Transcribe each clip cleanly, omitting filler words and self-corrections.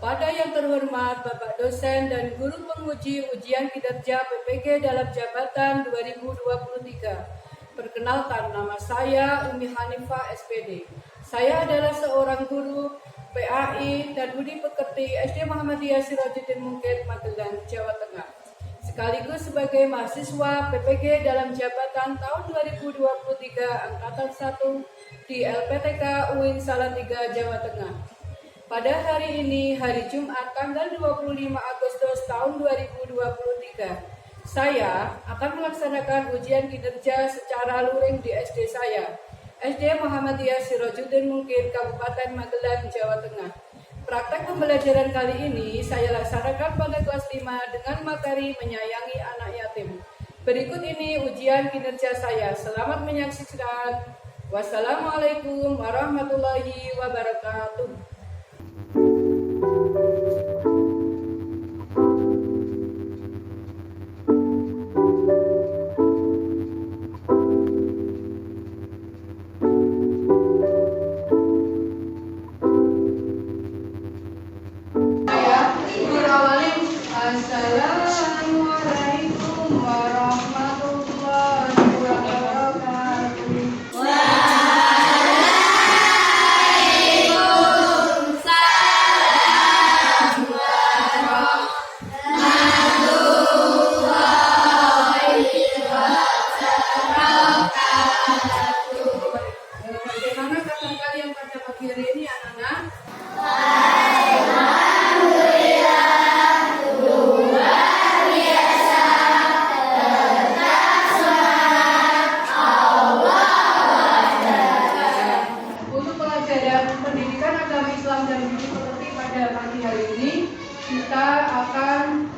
Kepada yang terhormat Bapak dosen dan guru penguji ujian kinerja PPG dalam jabatan 2023. Perkenalkan, nama saya Umi Hanifah SPD. Saya adalah seorang guru PAI dan Budi Pekerti SD Muhammadiyah Sirajuddin Mungkit, Magelang, Jawa Tengah. Sekaligus sebagai mahasiswa PPG dalam jabatan tahun 2023 Angkatan 1 di LPTK UIN Salatiga, Jawa Tengah. Pada hari ini, hari Jumat tanggal 25 Agustus tahun 2023, saya akan melaksanakan ujian kinerja secara luring di SD saya, SD Muhammadiyah Sirajuddin Mungkit, Kabupaten Magelang, Jawa Tengah. Praktek pembelajaran kali ini saya laksanakan pada kelas 5 dengan materi menyayangi anak yatim. Berikut ini ujian kinerja saya. Selamat menyaksikan. Wassalamualaikum warahmatullahi wabarakatuh. Assalamualaikum warahmatullahi wabarakatuh. Waalaikumsalam warahmatullahi wabarakatuh. Bagaimana kabar kalian pada pagi hari ini, anak-anak? Pendidikan agama Islam dan Budi Pekerti pada pagi hari ini kita akan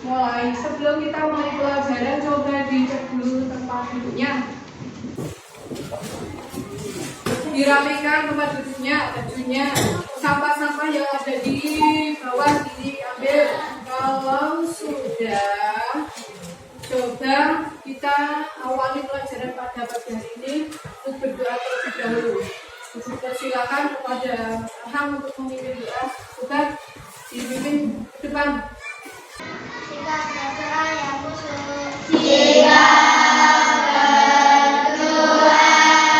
mulai. Sebelum kita mulai pelajaran, coba dicek dulu tempat duduknya, dirapikan tempat duduknya, bajunya, sampah-sampah yang ada di bawah diambil. Kalau sudah, coba kita awali pelajaran pada pagi hari ini untuk berdoa terlebih dahulu. Silakan kepada Ham untuk memimpin doa. Sudah dipimpin ke depan. Jika berdoa yang khusyuk. Berdoa dimulai.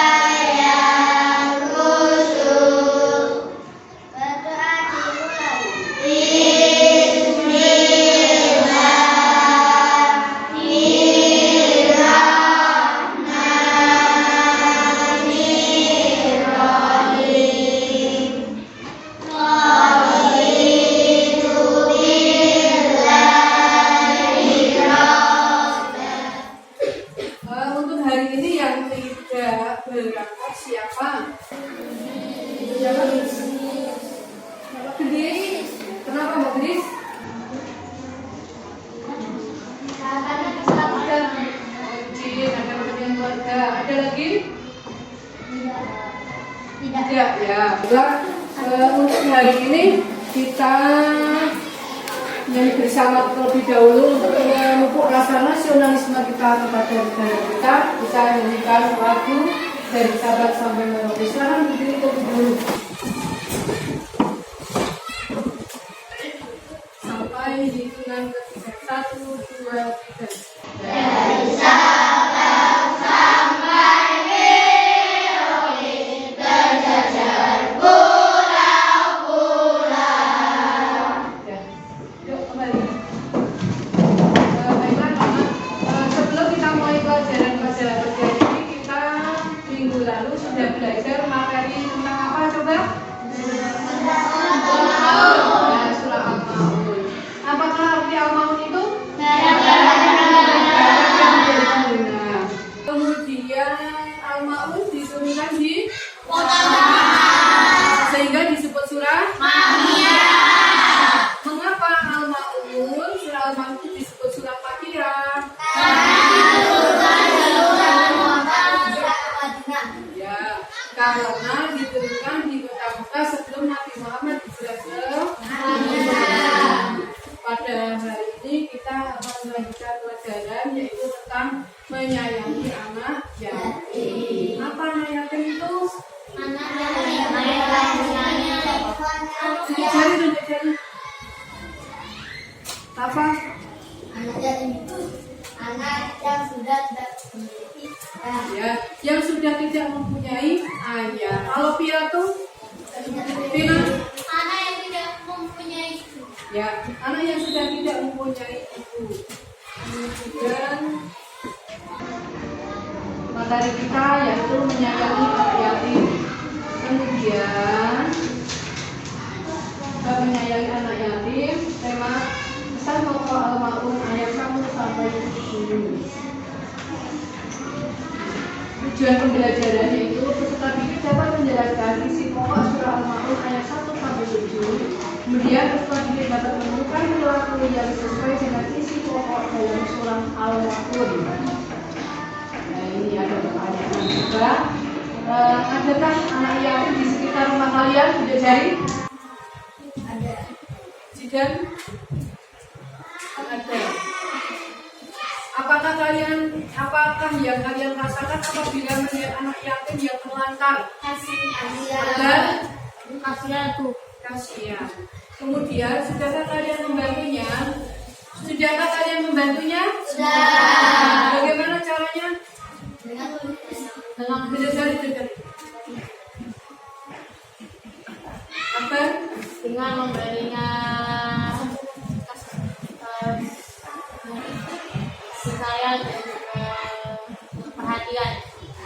Berangkat siapa? Siapa? Gendis. Kenapa Mbak Gendis? Karena keselamatan. Izin, ada kepentingan keluarga. Ada lagi? Tidak. Ya. Untuk hari ini kita bersama terlebih dahulu untuk memupuk rasa nasionalisme kita kepada negara kita. Kita nyanyikan lagu dari Sabang sampai Merauke. Silakan berdiri terlebih dahulu. Sampai hitungan ketiga. 1, 2, 3. Dari Sabang sampai Merauke, terjajar pulau-pulau. Ya. Yuk kembali. Baiklah, Mama. Sebelum kita mulai pelajaran pada pagi ini, kita minggu lalu sudah belajar materi tentang apa coba? Surah Al-Maun. Apakah arti Al-Maun itu? Kemudian Al-Maun diturunkan di sehingga disebut surah Mengapa Al-Maun? Surah Al-Maun itu disebut surah Fatihah. Ya, karena diturunkan di kota Mekah sebelum Nabi Muhammad hijrah ke Madinah. Pada hari ini kita akan melanjutkan pelajaran yaitu tentang menyayangi anak yatim. Apa anak yatim itu? Anak yang mereka Tunjuk jari. Ya, yang sudah tidak mempunyai ayah. Kalau piatu, Pina? Anak yang tidak mempunyai ibu. Ya, anak yang sudah tidak mempunyai ibu. Kemudian materi kita yaitu menyayangi anak yatim. Kemudian kita menyayangi anak yatim. Tema pesan pokok almarhum ayah kamu sampai 7. Tujuan pembelajaran yaitu peserta didik dapat menjelaskan isi pokok surah almarhum ayat 1 sampai 7. Kemudian peserta didik dapat menemukan perilaku yang sesuai dengan isi pokok dalam surah almarhum. Nah, ini ada pertanyaan juga. Adakah anak yatim di sekitar rumah kalian? Sudah cari? Ada. Jidan? Ada. Apakah yang kalian rasakan apabila melihat anak yatim yang terlantar? Kasihan tuh. Kasihan. Kemudian, sudahkah kalian membantunya? Sudah. Bagaimana caranya? Dengan belajar. Apa? Dengan memberinya sayang dan perhatian.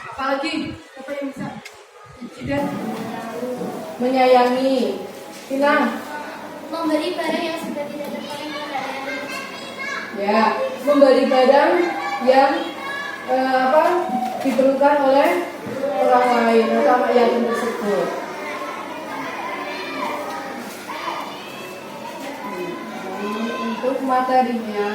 Apalagi? Apa yang bisa? Tidak. Menyayangi. Tina. Memberi barang yang sudah tidak terpakai keadaan. Ya, memberi barang yang diperlukan oleh orang lain atau anak yatim tersebut. Untuk materinya,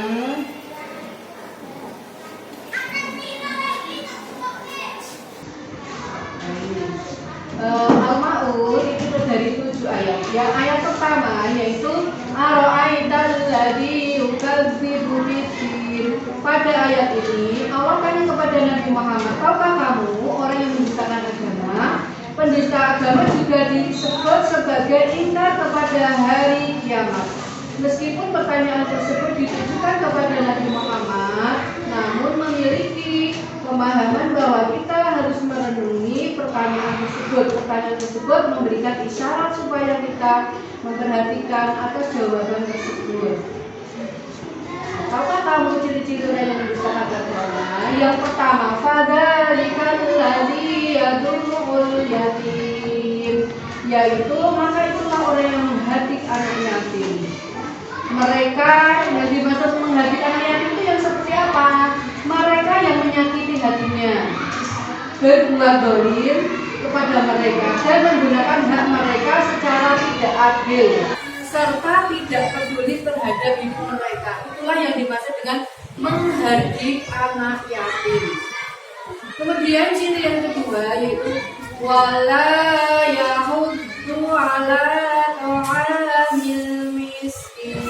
Al-Ma'un itu dari 7 ayat. Yang ayat pertama yaitu Aro'aital ladzi yukadzibu biddin. Pada ayat ini Allah tanya kepada Nabi Muhammad, tahukah kamu orang yang mendustakan agama? Pendusta agama juga disebut sebagai ingkar kepada hari kiamat. Meskipun pertanyaan tersebut ditujukan kepada Nabi Muhammad, namun memiliki pemahaman bahwa kita harus merenungi pertanyaan tersebut. Pertanyaan tersebut memberikan isyarat supaya kita memperhatikan atas jawaban tersebut. Tahukah kamu ciri-ciri orang yang mendustakan agama? Yang pertama, fadzalikal ladzi yadurrul yatim, yaitu maka itulah orang yang menghadik anak yatim. Mereka yang dimaksud menghadik anak yatim itu yang seperti apa? Mereka yang menyakiti hatinya, berbuat zalim kepada mereka dan menggunakan hak mereka secara tidak adil, serta tidak peduli terhadap ibu mereka. Itulah yang dimaksud dengan menghadik anak yatim. Kemudian ciri yang kedua yaitu wala yahuddu ala ta'amil miskin,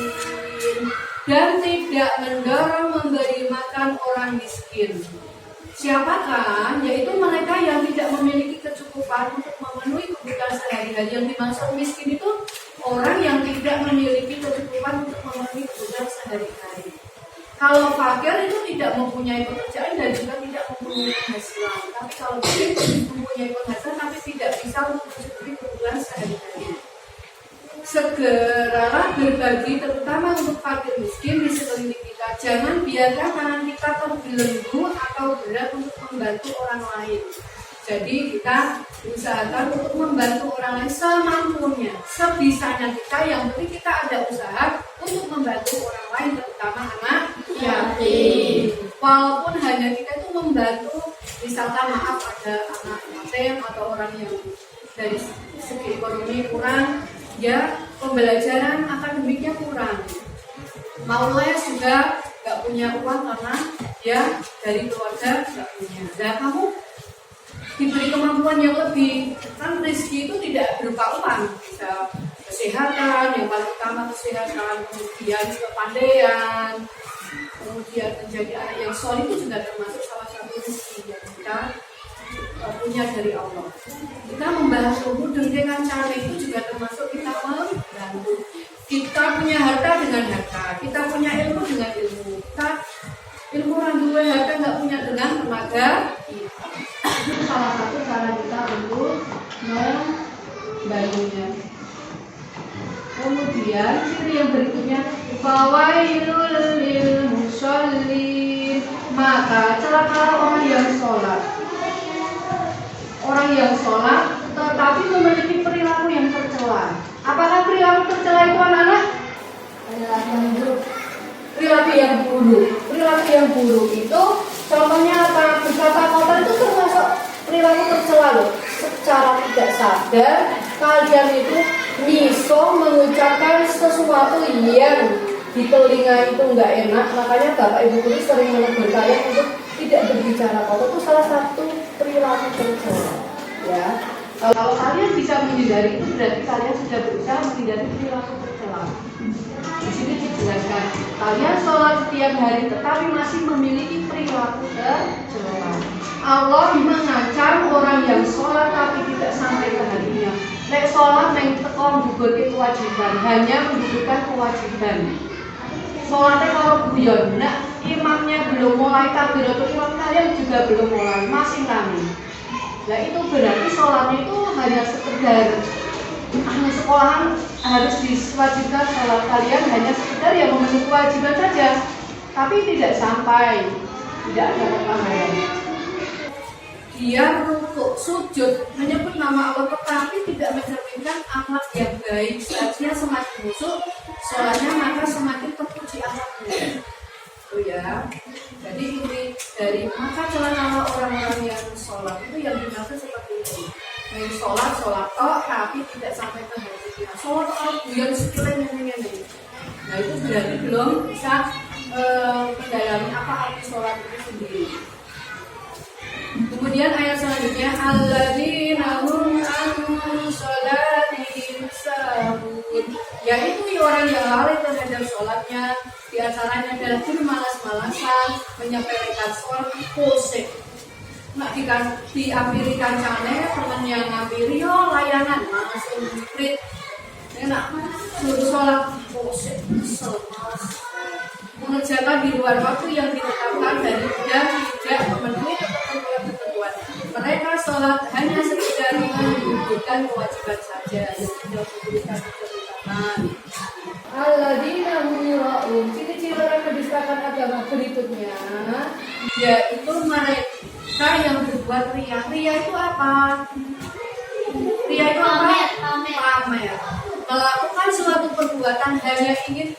dan tidak mendorong memberi makan orang miskin. Siapakah? Yaitu mereka yang tidak memiliki kecukupan untuk memenuhi kebutuhan sehari-hari. Yang dimaksud miskin itu orang yang tidak memiliki kecukupan untuk memenuhi kebutuhan sehari-hari. Kalau fakir itu tidak mempunyai pekerjaan dan juga tidak mempunyai penghasilan. Tapi kalau miskin mempunyai penghasilan tapi tidak bisa untuk mencukupi kebutuhan sehari-hari. Segeralah berbagi, terutama untuk fakir miskin di sekeliling kita. Jangan biarkan tangan kita terbelenggu atau berat untuk membantu orang lain. Jadi kita usahakan untuk membantu orang lain semampunya, sebisanya kita. Yang penting kita ada usaha untuk membantu orang lain, terutama anak yatim. Walaupun hanya kita itu membantu, misalkan maaf ada anak yatim atau orang yang dari segi ekonomi kurang, ya pembelajaran akademiknya kurang, mau les juga nggak punya uang karena ya dari keluarga nggak punya. Nah kamu diberi kemampuan yang lebih, kan rezeki itu tidak berupa uang, bisa kesehatan, yang paling utama kesehatan, kemudian kepandaian, kemudian menjadi anak yang soleh itu juga termasuk salah satu rezeki yang kita punya dari Allah. Kita membantu dengan cara itu juga termasuk kita membantu. Kita punya harta dengan harta, kita punya ilmu dengan ilmu. Kita ilmu orang dua harta nggak punya dengan tenaga kita. semuanya. Kemudian ciri yang berikutnya, fawailul lil musallin, maka celakalah orang yang sholat. Orang yang sholat tetapi memiliki perilaku yang tercela. Apakah perilaku tercela itu anak-anak? Adalah yang buruk. Perilaku yang buruk. Perilaku yang buruk itu contohnya apa? Berkata kotor itu termasuk perilaku tercela loh. Secara tidak sadar kalian itu miso mengucapkan sesuatu yang di telinga itu nggak enak. Makanya Bapak Ibu guru sering menegur kalian untuk tidak berbicara kotor. Itu salah satu perilaku tercela. Ya, kalau kalian bisa menghindari itu berarti kalian sudah berusaha menghindari perilaku tercela. Di sini dijelaskan, kalian sholat setiap hari tetapi masih memiliki perilaku tercela. Allah mengancam orang yang sholat tapi tidak sampai ke hatinya. Nek sholat neng tekon gugurke kewajiban, hanya mendudukan kewajiban. Sholatnya kalau guyon, nah imamnya belum mulai takbiratul ihram, kalian juga belum mulai, masih kami. Nah itu berarti sholatnya itu hanya sekedar sekolahan harus diwajibkan, sholat kalian hanya sekedar yang memenuhi kewajiban saja, tapi tidak sampai, tidak ada pahala. Dia rukuk sujud menyebut nama Allah tetapi tidak mencerminkan akhlak yang baik, saja semakin busuk sholatnya maka semakin terpuji akhlaknya. Oh ya, jadi ini dari maka celakalah orang-orang yang sholat itu yang dimaksud seperti itu. Yang sholat tapi tidak sampai ke hati. Sholat yang sekalian ini. Nah itu berarti belum bisa mendalami apa arti sholat itu sendiri. Kemudian ayat selanjutnya, alladzina hum an sholatihim sahun, yaitu orang yang lalai terhadap sholatnya. Di antaranya adalah bermalas-malasan, menyepelekan sholat, posek. Nak diampiri kancane, temen yang ngampiri, yo layanan, langsung diprit. Enak, suruh sholat, posek, malas. Mengerjakan di luar waktu yang ditetapkan dan tidak memenuhi ketentuan. Mereka sholat hanya sekedar menunjukkan kewajiban saja, tidak memberikan keutamaan. Alladzina hum yura'un, ciri-ciri orang mendustakan agama berikutnya, yaitu mereka yang berbuat riya. Riya itu apa? Riya itu apa? Pamer. Melakukan suatu perbuatan hanya ingin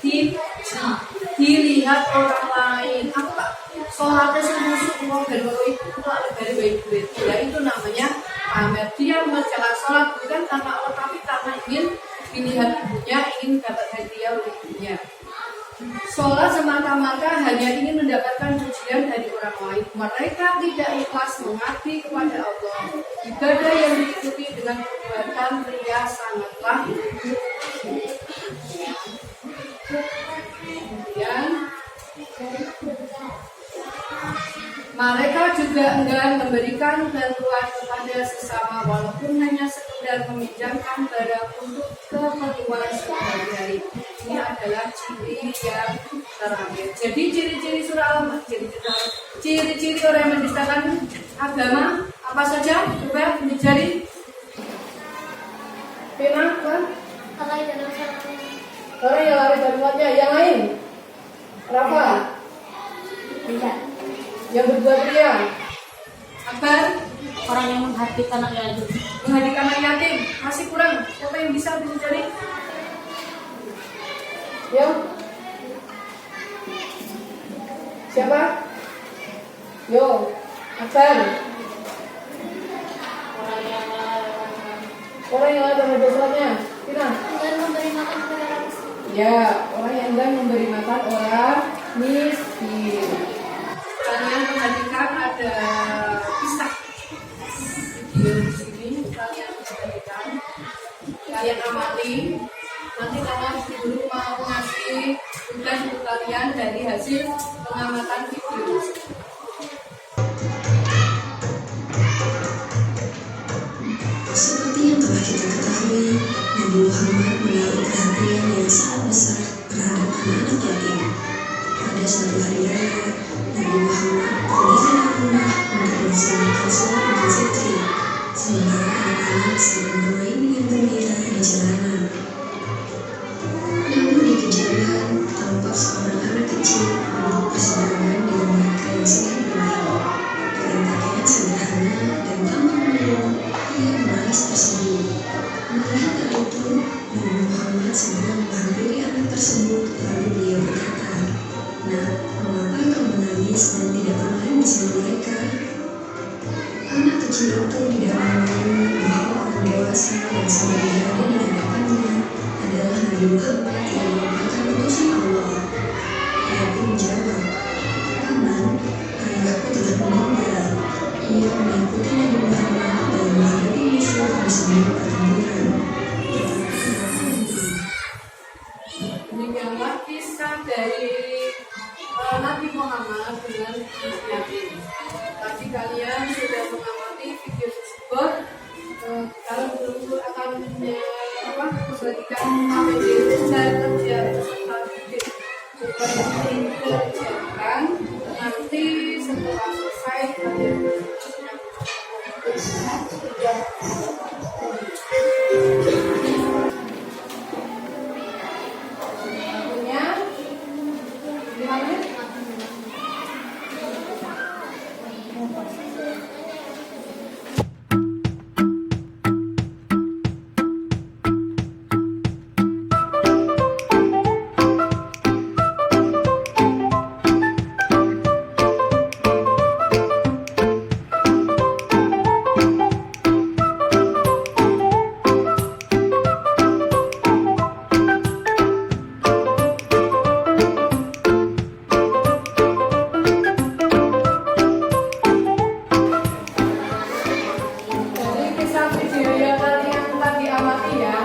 dilihat orang lain. Aku tak sholatnya sungguh-sungguh dan itu dari baik-baik. Ya itu namanya pamer. Dia mengerjakan sholat bukan karena Allah tapi karena ingin dilihat ibunya, ingin dapat hadiah oleh ibunya. Sholat semata-mata hanya ingin mendapatkan pujian dari orang lain. Mereka tidak ikhlas mengabdi kepada Allah. Ibadah yang diikuti dengan perbuatan riya sangatlah. Kemudian mereka juga enggan memberikan bantuan kepada sesama walaupun hanya sekedar meminjamkan barang untuk keperluan sehari-hari. Ini adalah ciri yang terakhir. Jadi ciri-ciri surah Al-Ma'idah, ciri-ciri orang yang mendustakan agama apa saja? Coba dicari. Kenapa? Lalai dalam sholatnya. Orang yang lari dari sholatnya. Yang lain? Rafa? Tidak. Yang berbuat riya? Akbar? Orang yang menghatikan anak yatim. Menghadikan anak yatim. Masih kurang. Siapa yang bisa dicari? Yo. Siapa? Yo. Akbar. Orang yang lari dari sholatnya. Tina? Enggan memberi makan kepada orang miskin. Ya, orang yang enggan memberi makan orang miskin. Kalian perhatikan ada kisah video di sini. Kalian perhatikan, kalian amati. Nanti guru mau ngasih tugas untuk kalian dari hasil pengamatan video. Seperti yang telah kita ketahui, Nabi Muhammad menaruh perhatian yang sangat besar terhadap anak-anak yatim. Pada suatu hari raya, Nabi Muhammad pergi ke rumah untuk melaksanakan sholat Idul Fitri. Sementara anak-anak sedang bermain dengan gembira kecil itu tidak memahami bahwa orang dewasa yang sama berada di hadapannya adalah Nabi Muhammad yang merupakan utusan Allah. Ia pun menjawab, "Paman, ayahku telah meninggal. Ia mengikuti Nabi Muhammad dan menghadapi musuh bersama pertempuran." Demikianlah kisah dari Nabi Muhammad dengan Nabi. Tadi kalian sudah mengamati video tersebut. Kalau guru akan membagikan materi dan kerja serta tips supaya dikerjakan nanti setelah selesai kalian punya 5 menit. Dari kisah video yang kalian tadi amati ya.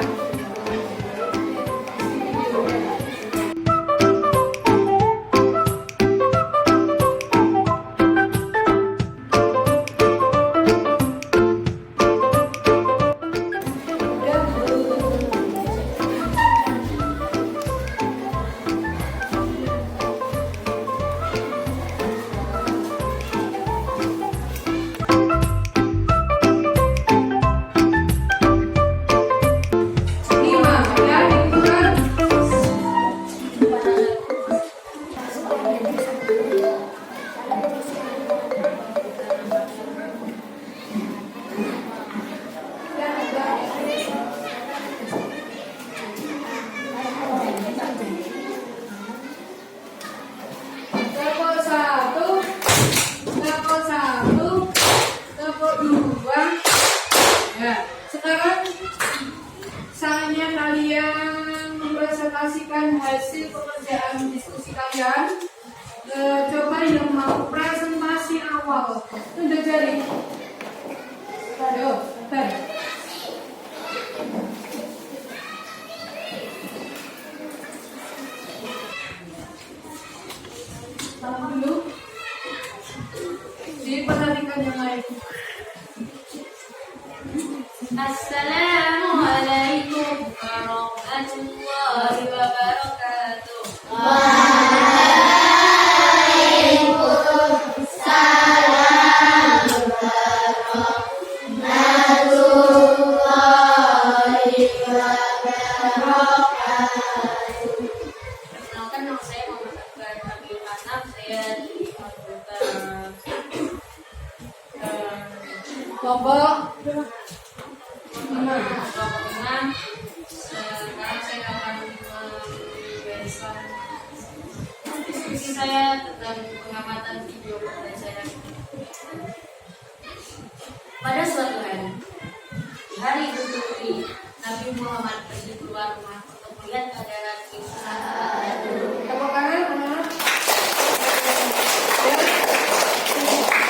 Ya, sekarang saatnya kalian mempresentasikan hasil pekerjaan diskusi kalian. Coba yang mau presentasi awal, tunjuk jari. Ayo, salam dulu. Diperhatikan yang lain. Assalamualaikum warahmatullahi wabarakatuh. Perkenalkan, nama saya Muhammad Akbar Abiul Anam. Saya di anggota Kelompok kelompok 6. Sekarang saya akan membereskan diskusi saya tentang pengamatan video pada saya. Pada suatu hari, di hari Idul Fitri, Nabi Muhammad pergi keluar rumah untuk melihat keadaan kehidupan. tepuk tangan, anak-anak.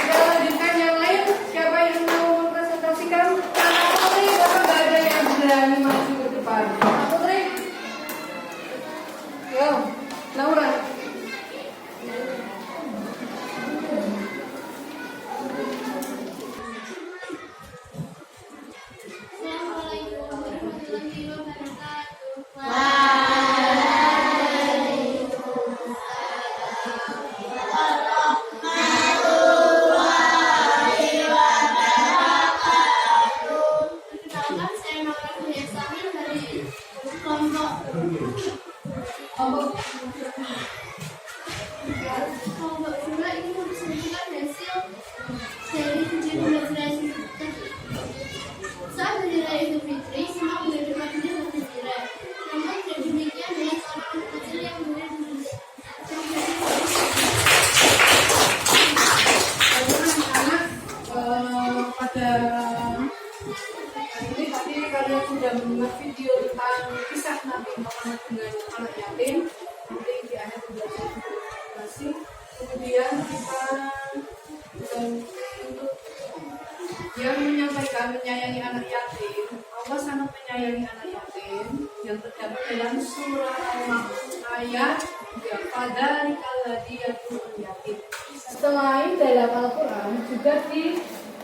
Kita lanjutkan yang lain. Siapa yang mau mempresentasikan? Anak Putri, bapak gak ada yang berani maju ke depan. Anak Putri, yo, Laura. Assalamualaikum warahmatullahi wabarakatuh. Perkenalkan, saya Maura Kuliasamin dari kelompok kelompok 2 ini mempresentasikan hasil dari ujian pembelajaran tadi. Saat hari raya Idul Fitri, semua penduduk Madinah bergembira. Namun tidak demikian dengan seorang anak kecil yang kemudian Bagaimana anak-anak pada sudah menyimak video tentang kisah Nabi Muhammad dengan anak yatim. Nanti di akhir pembelajaran masih. Kemudian kita untuk yang menyampaikan menyayangi anak yatim. Allah sangat menyayangi anak yatim yang terdapat dalam surah Al-Ma'un ayat ya fadzalika alladzi yad'ul yatim. Selain dalam Al-Quran juga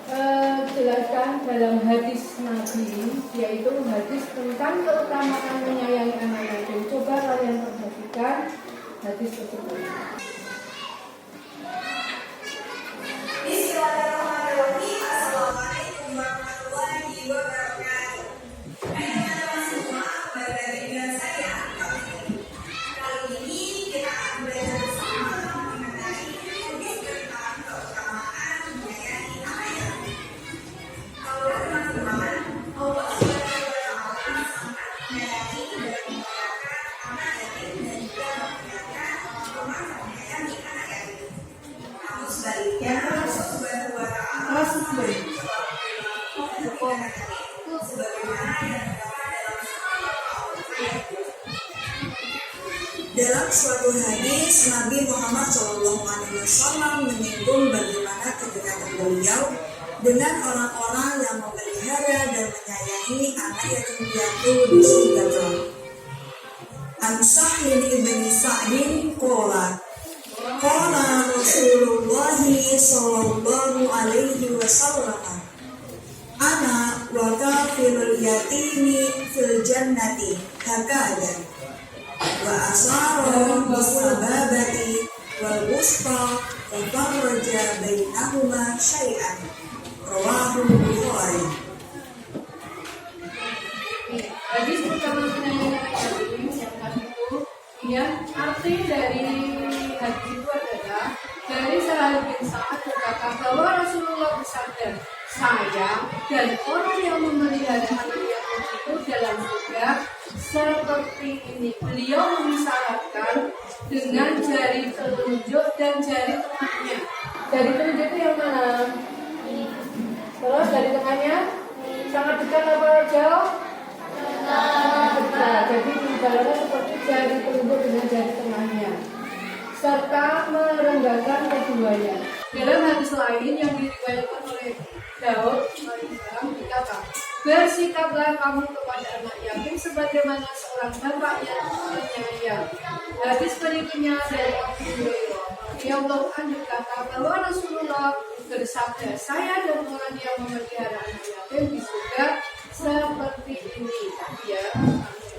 dijelaskan dalam hadis Nabi, yaitu hadis tentang keutamaan menyayangi anak yatim. Coba kalian perhatikan hadis tersebut. Bismillahirrahmanirrahim. Assalamualaikum warahmatullahi wabarakatuh. Hai teman-teman semua, kembali lagi dengan saya Kali ini kita akan belajar bersama mengenai hadis tentang keutamaan menyayangi anak yatim. Kalau teman-teman, Allah Subhanahu wa Ta'ala sangat menyayangi dan memuliakan anak yatim dan juga memuliakan Allah menyayangi anak yatim. Namun sebaliknya, Allah Subhanahu wa Ta'ala sebagaimana yang terdapat dalam suatu hadis, Nabi Muhammad SAW menyinggung bagaimana kedekatan beliau dengan orang-orang yang memelihara dan menyayangi anak yatim piatu di surga kelak. An Sahih ibn Sa'din qala Rasulullah sallallahu alaihi wasallam, ana wa kafirul yatimi fil jannati hakada wa asara bisababati wal wusta wa farraja bainahuma syai'an. Rawahu Bukhari. Hadis pertama menyayangi anak yatim yang arti dari hadis itu adalah dari Sa'ad bin Sa'ad berkata bahwa Rasulullah bersabda, saya dan orang yang memelihara anak yatim itu dalam surga seperti ini. Beliau mengisyaratkan dengan jari telunjuk dan jari tengahnya. Jari telunjuk itu yang mana? Terus jari tengahnya sangat dekat apa jauh? Dekat. Jadi ibaratnya seperti jari telunjuk dengan jari tengahnya, serta merenggakan keduanya. Dalam hadis lain yang diriwayatkan oleh Daud alaihissalam dikatakan, bersikaplah kamu kepada anak yatim sebagaimana seorang bapak yang penyayang. Hadis berikutnya dari Abu Hurairah radhiyallahu anhu berkata bahwa Rasulullah bersabda, saya dan orang yang memelihara anak yatim di surga seperti ini. Dia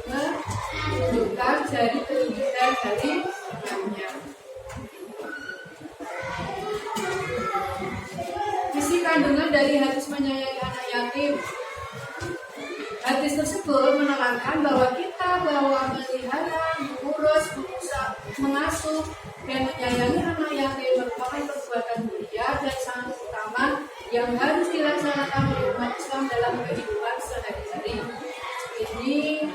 menunjukkan jari telunjuk dan jari tengahnya. Isi kandungan dari hadis menyayangi anak yatim. Hadis tersebut menerangkan bahwa kita memelihara, mengurus, mengasuh, dan menyayangi anak yatim merupakan perbuatan mulia dan sangat utama yang harus dilaksanakan oleh umat Islam dalam kehidupan sehari-hari. Ini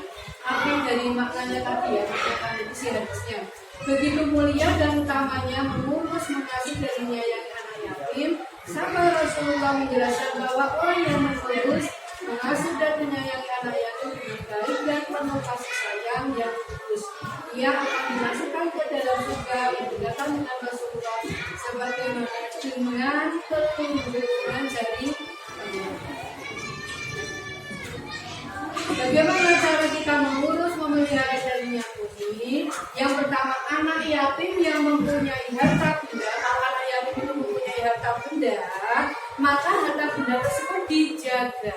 arti dari maknanya tadi ya, tentang isi hadisnya. Begitu mulia dan utamanya mengurus, mengasuh, dan menyayangi anak yatim. Sampai Rasulullah menjelaskan bahwa orang yang mengurus, mengasuh, dan menyayangi anak yatim dengan baik dan penuh kasih sayang yang tulus, ia akan dimasukkan ke dalam surga yang dikatakan dengan Rasulullah sebagaimana dengan telunjuk dengan jari. Bagaimana cara kita mengurus, memelihara, dan menyangkuti? Yang pertama, anak yatim yang mempunyai harta benda. Kalau anak yatim itu mempunyai harta benda, maka harta benda tersebut dijaga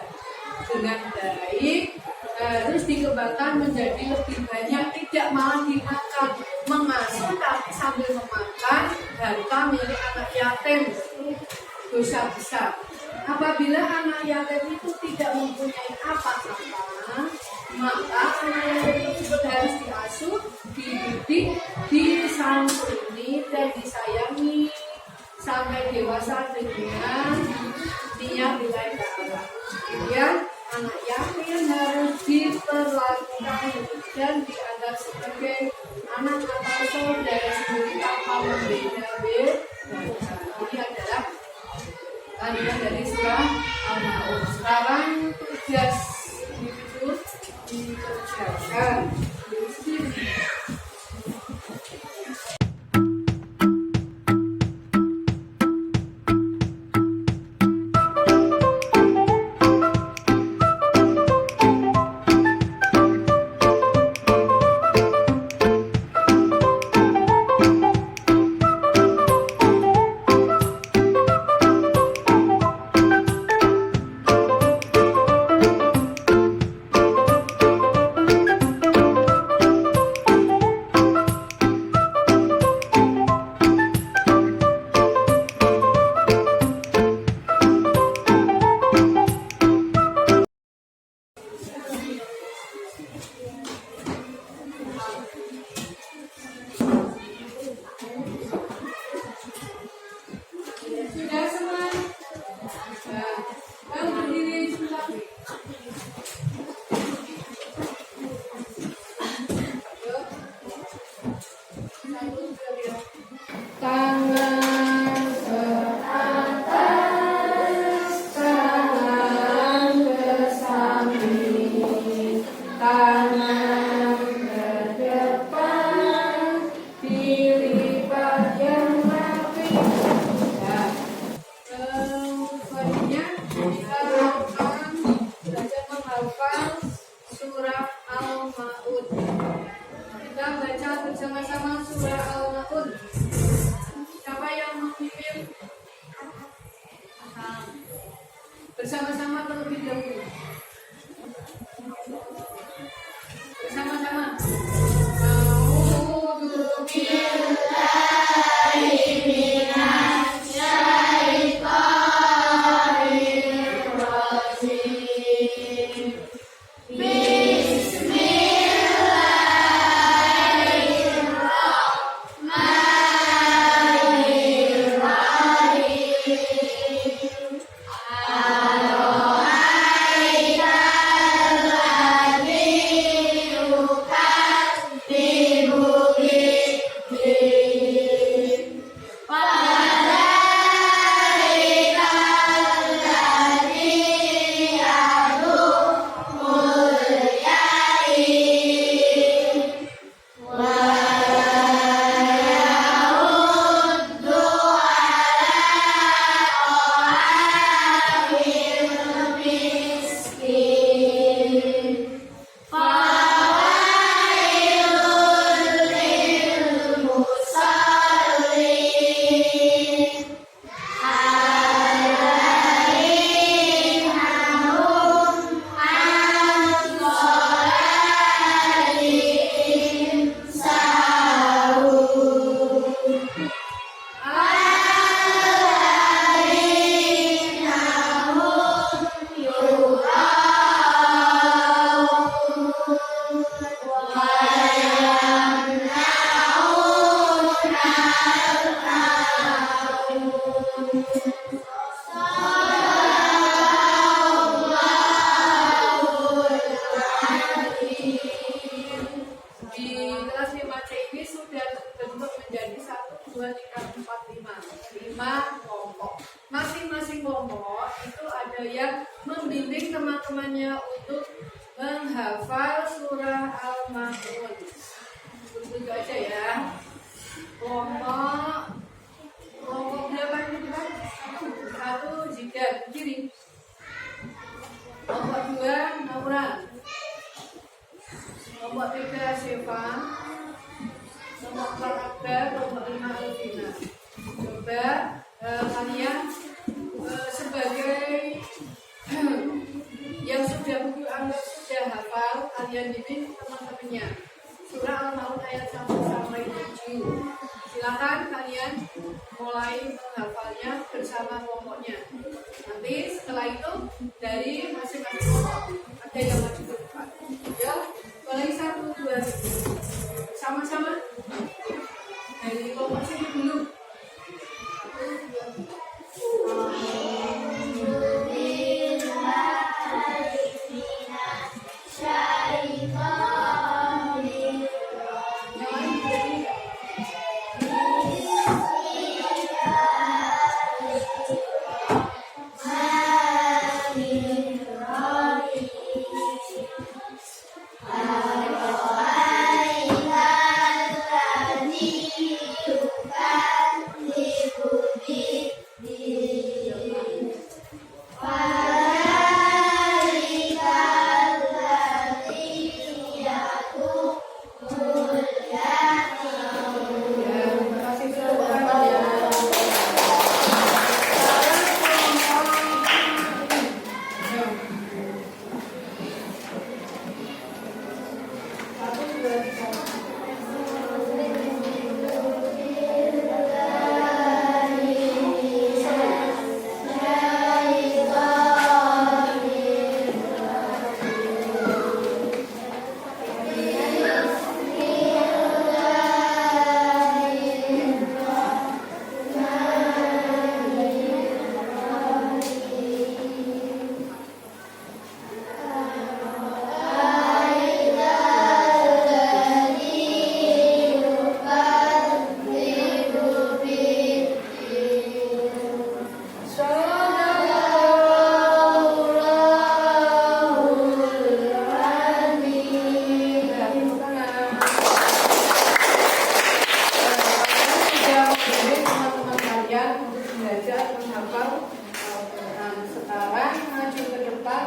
dengan baik, harus dikembangkan menjadi lebih banyak, tidak malah dimakan. Mengasuh tapi sambil memakan harta milik anak yatim, dosa besar. Apabila anak yatim itu tidak mempunyai apa-apa, maka anak yatim tersebut harus diasuh, dididik, disantuni, dan disayangi sampai dewasa dengan niat lillahi ta'ala. Kemudian anak yatim harus diperlakukan dan dianggap sebagai anak atau saudara sendiri tanpa membeda-beda. Ini adalah kalian dari surah Al-Ma'un. Sekarang tugas individu dikerjakan. Sudah semua? Nah, kamu berdiri sebentar. Tangan ke atas, tangan ke samping, tangan ke depan, dilipat yang rapi. Ya. Selanjutnya kita akan belajar menghafal surah Al-Ma'un. Kita baca bersama-sama surah Al-Ma'un. Siapa yang memimpin? Bersama-sama terlebih dahulu. Bersama-sama. A'udzu billahi minasy syaithanir rajim. Di kelas 5C ini sudah terbentuk menjadi 1, 2, 3, 4, 5 kelompok. Masing-masing kelompok itu ada yang membimbing teman-temannya untuk menghafal surah Al-Ma'un. Begitu aja ya. Kelompok berapa itu kan? 1 Jidat kiri. Kelompok 2 Naura. Kelompok 3 Syifa. Kelompok 4 Akbar. Kelompok 5 Alvina. Coba kalian sebagai yang sudah anggap sudah hafal, kalian bimbing teman-temannya. Surah Al-Ma'un ayat 1 sampai 7. Silakan kalian mulai menghafalnya bersama kelompoknya. Nanti setelah itu dari masing-masing kelompok ada yang maju ke depan. Ya, mulai 1, 2, 3. Sama-sama dari kelompok sini dulu. 1, 2, 3.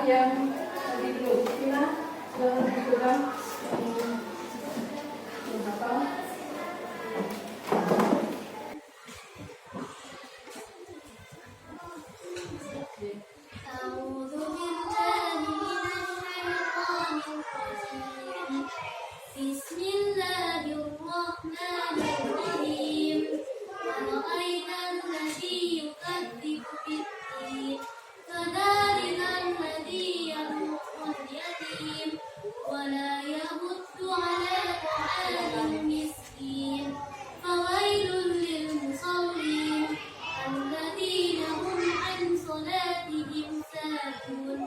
yang di dulu. Kita jangan dikurang. أعوذ بالله من الشيطان الرجيم بسم الله الرحمن الرحيم أرأيت الذي يكذب بالدين فذلك الذي يدع اليتيم ولا يحض على طعام المسكين فويل للمصلين الذين هم عن صلاتهم ساهون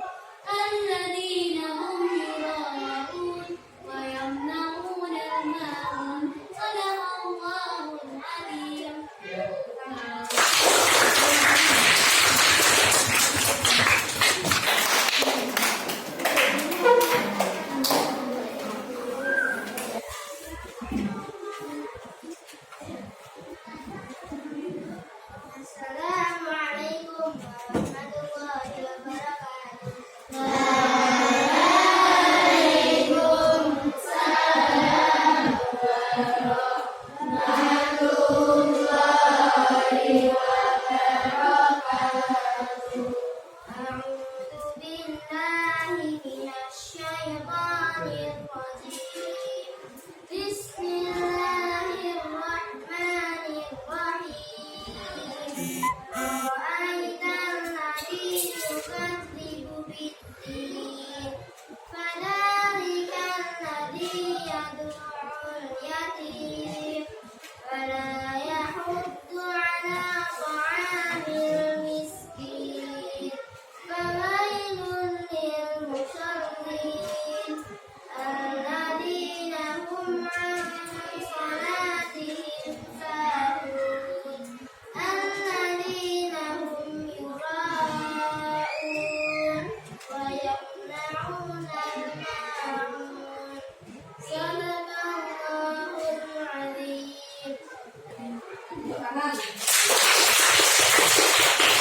الذين هم يراءون ويمنعون الماعون صدق الله العظيم. Assalamualaikum warahmatullahi wabarakatuh. أعوذ بالله من الشيطان الرجيم بسم الله الرحمن الرحيم أرأيت الذي يكذب بالدين فذلك الذي يدع اليتيم ولا يحض على طعام المسكين فويل للمصلين الذين هم عن صلاتهم ساهون الذين هم يراءون ويمنعون الماعون صدق الله العظيم. Kanan.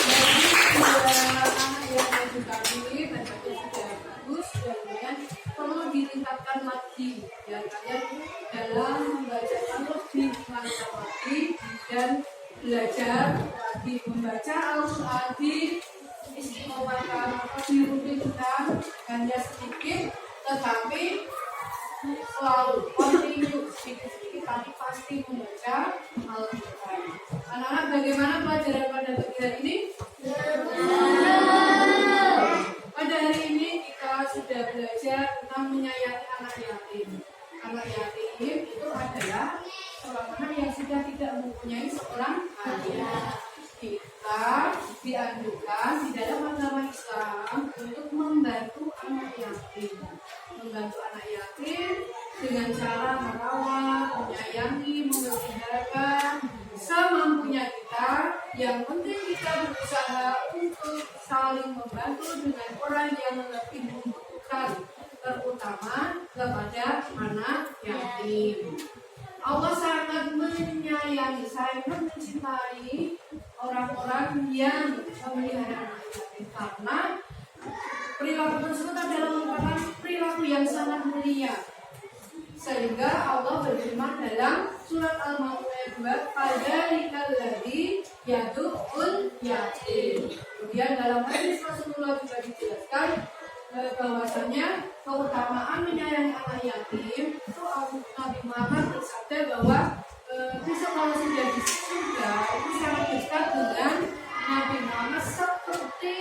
Jadi anak yang maju tadi bacanya sudah bagus, kemudian perlu ditingkatkan lagi ya kalian dalam membacakan lebih lancar lagi dan belajar lagi membaca Al-Quran di istiqomahkan atau dirutinkan hanya sedikit tetapi selalu continue sedikit-sedikit tapi pasti membaca Al-Quran. Anak-anak bagaimana pelajaran pada pagi hari ini? Pada hari ini kita sudah belajar tentang menyayangi anak yatim. Anak yatim itu adalah seorang anak yang sudah tidak mempunyai seorang ayah. Kita dianjurkan di dalam agama Islam untuk membantu anak yatim. Membantu anak yatim dengan cara merawat, menyayangi, memelihara semampunya kita. Yang penting kita berusaha untuk saling membantu dengan orang yang lebih membutuhkan, terutama kepada anak yatim. Allah sangat menyayangi, sangat mencintai orang-orang yang memelihara anak yatim karena perilaku tersebut adalah merupakan perilaku yang sangat mulia. Sehingga Allah berfirman dalam surat Al-Ma'idah ayat 2, "Fadzalika alladzi yad'ul yatim." Kemudian dalam hadis Rasulullah juga dijelaskan bahwasanya keutamaan menyayangi anak yatim itu Nabi Muhammad bersabda bahwa besok kalau sudah di surga itu sangat dekat dengan Nabi Muhammad seperti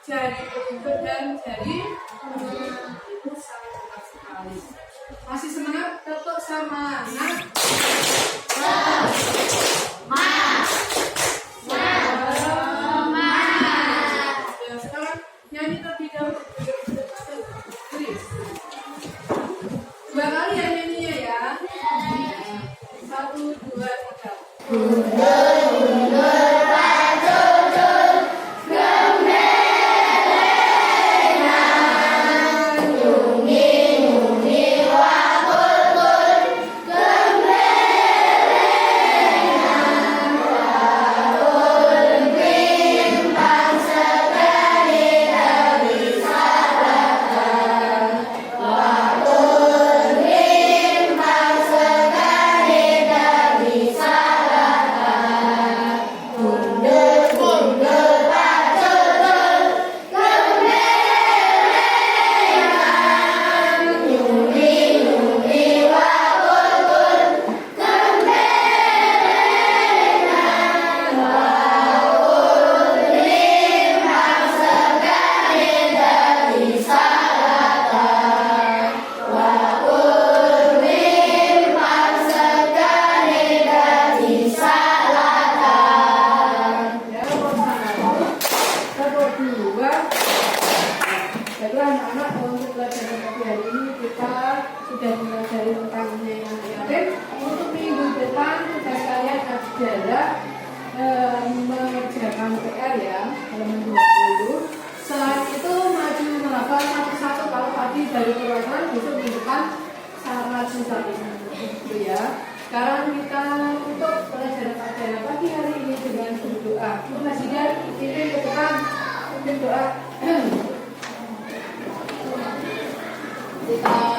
jari telunjuk dan jari itu sangat dekat sekali. Masih semangat? Tetap sama anak. Ya, sekarang nyanyi terlebih dahulu. Dua kali ya nyanyinya ya. 1, 2, 3. 2. Baiklah anak-anak, untuk pelajaran pagi hari ini kita sudah mempelajari tentang nyanyian yatim. Untuk minggu depan tugas kalian adalah mengerjakan PR ya, halaman 20. Selain itu maju melafal satu-satu. Kalau tadi dari perwakilan besok minggu depan syarat satu itu ya. Sekarang kita tutup pelajaran pagi hari ini dengan berdoa. Terima kasih dan pimpin ke depan berdoa. Kita